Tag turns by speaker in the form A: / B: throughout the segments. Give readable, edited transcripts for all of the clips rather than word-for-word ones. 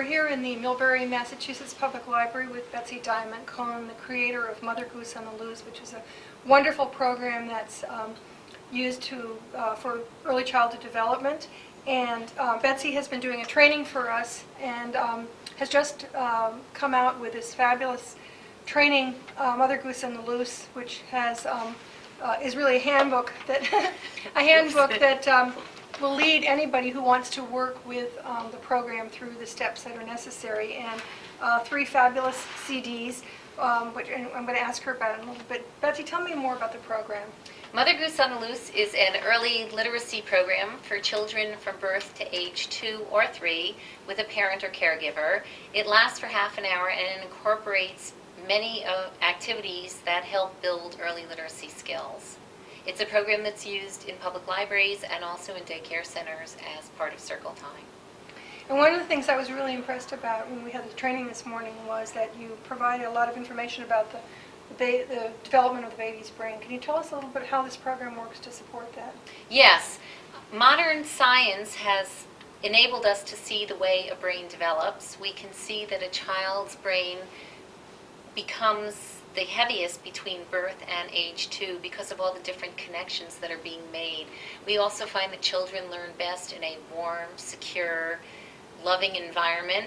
A: We're here in the Millbury, Massachusetts Public Library with Betsy Diamond-Cohn, the creator of Mother Goose on the Loose, which is a wonderful program that's used for early childhood development. And Betsy has been doing a training for us and has just come out with this fabulous training, Mother Goose on the Loose, which has is really a handbook that will lead anybody who wants to work with the program through the steps that are necessary, and 3 fabulous CDs, which I'm going to ask her about in a little bit. Betsy, tell me more about the program.
B: Mother Goose on the Loose is an early literacy program for children from birth to age 2 or 3 with a parent or caregiver. It lasts for half an hour and it incorporates many activities that help build early literacy skills. It's a program that's used in public libraries and also in daycare centers as part of Circle Time.
A: And one of the things I was really impressed about when we had the training this morning was that you provided a lot of information about the development of the baby's brain. Can you tell us a little bit how this program works to support that?
B: Yes. Modern science has enabled us to see the way a brain develops. We can see that a child's brain becomes the heaviest between birth and age 2 because of all the different connections that are being made. We also find that children learn best in a warm, secure, loving environment,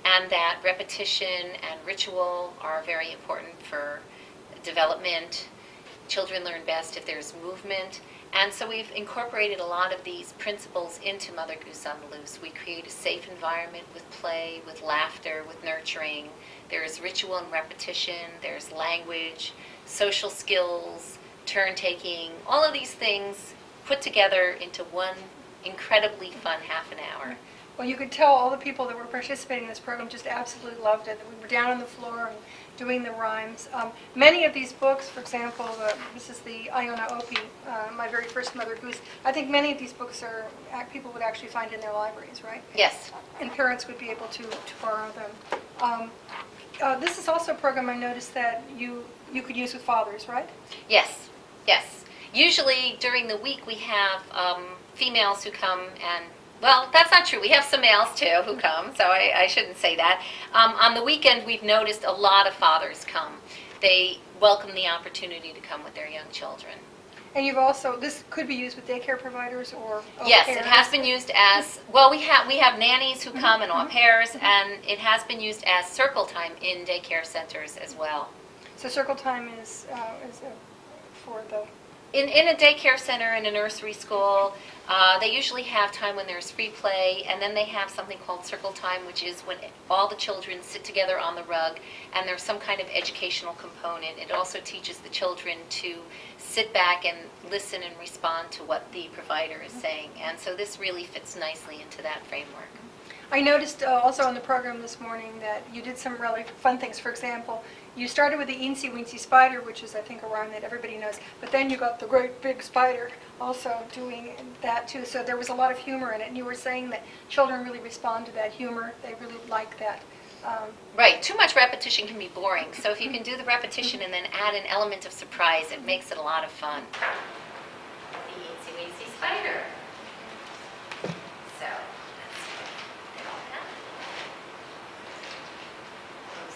B: and that repetition and ritual are very important for development. Children learn best if there's movement. And so we've incorporated a lot of these principles into Mother Goose on the Loose. We create a safe environment with play, with laughter, with nurturing. There's ritual and repetition. There's language, social skills, turn-taking, all of these things put together into one incredibly fun half an hour.
A: Well, you could tell all the people that were participating in this program just absolutely loved it. We were down on the floor and doing the rhymes. Many of these books, for example, this is the Iona Opie, my very first Mother Goose. I think many of these books people would actually find in their libraries, right?
B: Yes.
A: And parents would be able to borrow them. This is also a program I noticed that you could use with fathers, right?
B: Yes, yes. Usually during the week we have females who come and, well, that's not true. We have some males too who come, so I shouldn't say that. On the weekend we've noticed a lot of fathers come. They welcome the opportunity to come with their young children.
A: And you've also, this could be used with daycare providers or
B: yes, it has been used as, well, we have nannies who come and au pairs, and it has been used as Circle Time in daycare centers as well.
A: So Circle Time is for the...
B: In a daycare center, in a nursery school, they usually have time when there's free play, and then they have something called Circle Time, which is when all the children sit together on the rug, and there's some kind of educational component. It also teaches the children to sit back and listen and respond to what the provider is saying, and so this really fits nicely into that framework.
A: I noticed also on the program this morning that you did some really fun things. For example, you started with the Eensy Weensy Spider, which is, I think, a rhyme that everybody knows, but then you got the Great Big Spider also doing that too. So there was a lot of humor in it, and you were saying that children really respond to that humor. They really like that.
B: Right. Too much repetition can be boring, so if you can do the repetition and then add an element of surprise, it makes it a lot of fun. The Eensy Weensy Spider. So,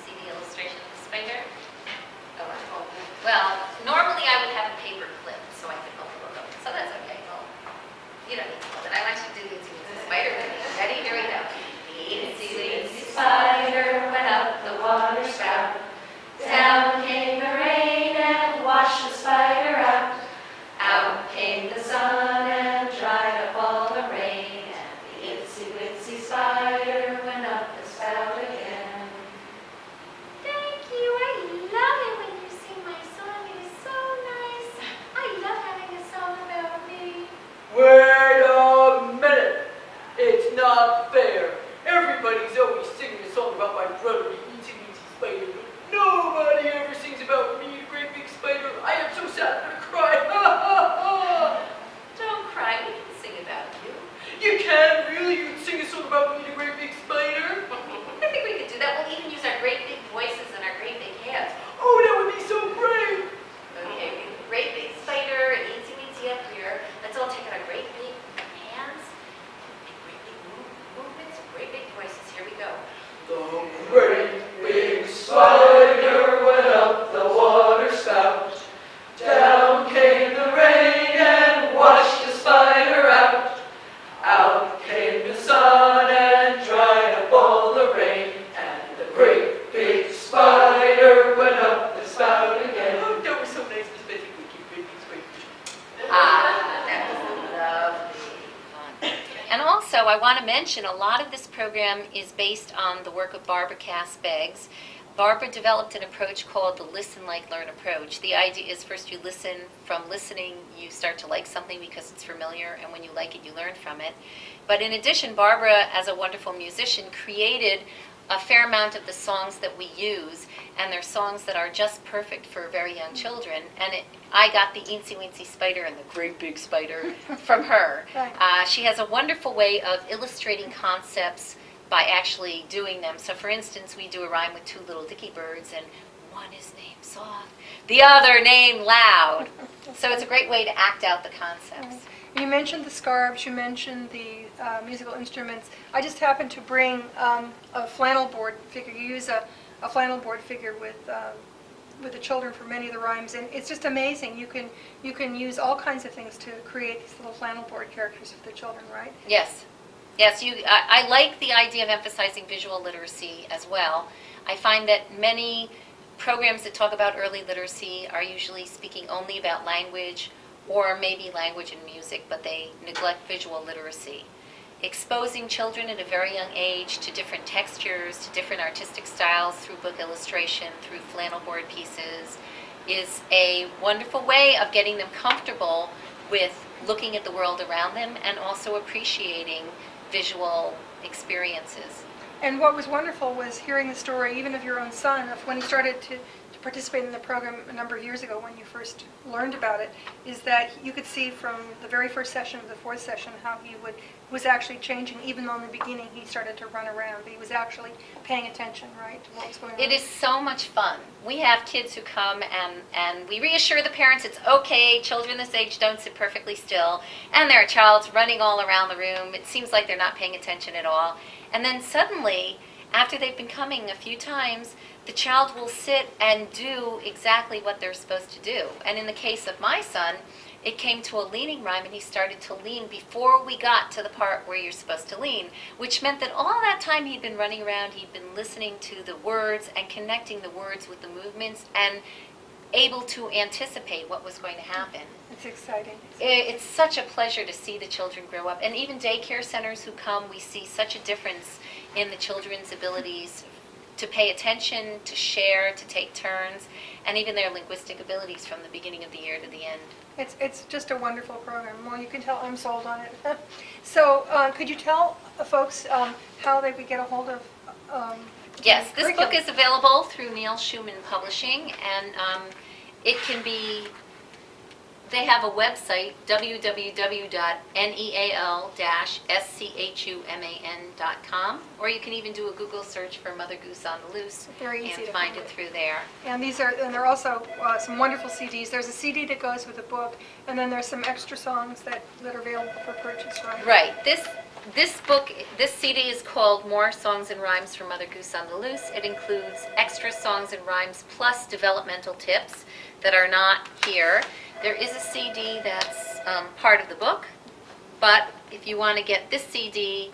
B: see the illustration of the spider? Oh, well, normally I would have a paper clip so I could hold it up. So that's okay. Well, you don't need to hold it. I want you to do the Eensy Weensy Spider with me. Ready? Here we go. The Eensy Weensy Spider went up the water spout. Down came the rain and washed the spider out. Out came the sun and dried I want to mention a lot of this program is based on the work of Barbara Cass-Beggs. Barbara developed an approach called the Listen, Like, Learn approach. The idea is first you listen. From listening, you start to like something because it's familiar, and when you like it, you learn from it. But in addition, Barbara, as a wonderful musician, created a fair amount of the songs that we use, and they're songs that are just perfect for very young children. And I got the Eensy Weensy Spider and the Great Big Spider from her.
A: Right.
B: She has a wonderful way of illustrating concepts by actually doing them. So for instance, we do a rhyme with two little dicky birds, and one is named Soft, the other named Loud. So it's a great way to act out the concepts.
A: Right. You mentioned the scarves, you mentioned the musical instruments. I just happened to bring a flannel board figure. You use a flannel board figure with the children for many of the rhymes, and it's just amazing. You can use all kinds of things to create these little flannel board characters for the children, right?
B: Yes. Yes, I like the idea of emphasizing visual literacy as well. I find that many programs that talk about early literacy are usually speaking only about language or maybe language and music, but they neglect visual literacy. Exposing children at a very young age to different textures, to different artistic styles through book illustration, through flannel board pieces, is a wonderful way of getting them comfortable with looking at the world around them and also appreciating visual experiences.
A: And what was wonderful was hearing the story, even of your own son, of when he started to participate in the program a number of years ago when you first learned about it, is that you could see from the very first session to the fourth session how he was actually changing, even though in the beginning he started to run around. He was actually paying attention, right, to what was going on.
B: It is so much fun. We have kids who come and we reassure the parents it's okay, children this age don't sit perfectly still, and their child's running all around the room. It seems like they're not paying attention at all. And then suddenly, after they've been coming a few times, the child will sit and do exactly what they're supposed to do. And in the case of my son, it came to a leaning rhyme and he started to lean before we got to the part where you're supposed to lean, which meant that all that time he'd been running around, he'd been listening to the words and connecting the words with the movements and able to anticipate what was going to happen.
A: It's exciting.
B: It's such a pleasure to see the children grow up. And even daycare centers who come, we see such a difference in the children's abilities to pay attention, to share, to take turns, and even their linguistic abilities from the beginning of the year to the end.
A: It's just a wonderful program. Well, you can tell I'm sold on it. So could you tell folks how they would get a hold of
B: Yes,
A: the
B: this
A: curriculum?
B: book is available through Neil Schumann Publishing, and it can be, they have a website, www.neal-schuman.com, or you can even do a Google search for Mother Goose on the Loose
A: Very easy
B: and
A: to
B: find it through there.
A: And there are also some wonderful CDs. There's a CD that goes with the book, and then there's some extra songs that are available for purchase, right?
B: Right. This book, this CD is called More Songs and Rhymes for Mother Goose on the Loose. It includes extra songs and rhymes plus developmental tips that are not here. There is a CD that's part of the book, but if you want to get this CD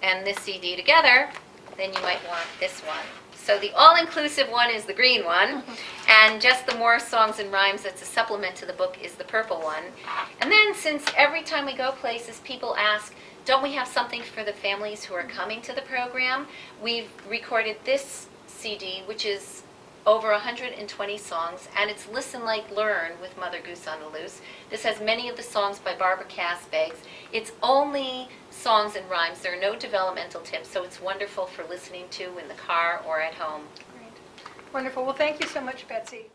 B: and this CD together, then you might want this one. So the all-inclusive one is the green one, and just the More Songs and Rhymes that's a supplement to the book is the purple one. And then since every time we go places, people ask, don't we have something for the families who are coming to the program? We've recorded this CD, which is over 120 songs, and it's Listen Like Learn with Mother Goose on the Loose. This has many of the songs by Barbara Cass-Beggs. It's only songs and rhymes. There are no developmental tips, so it's wonderful for listening to in the car or at home.
A: Great. Wonderful. Well, thank you so much, Betsy.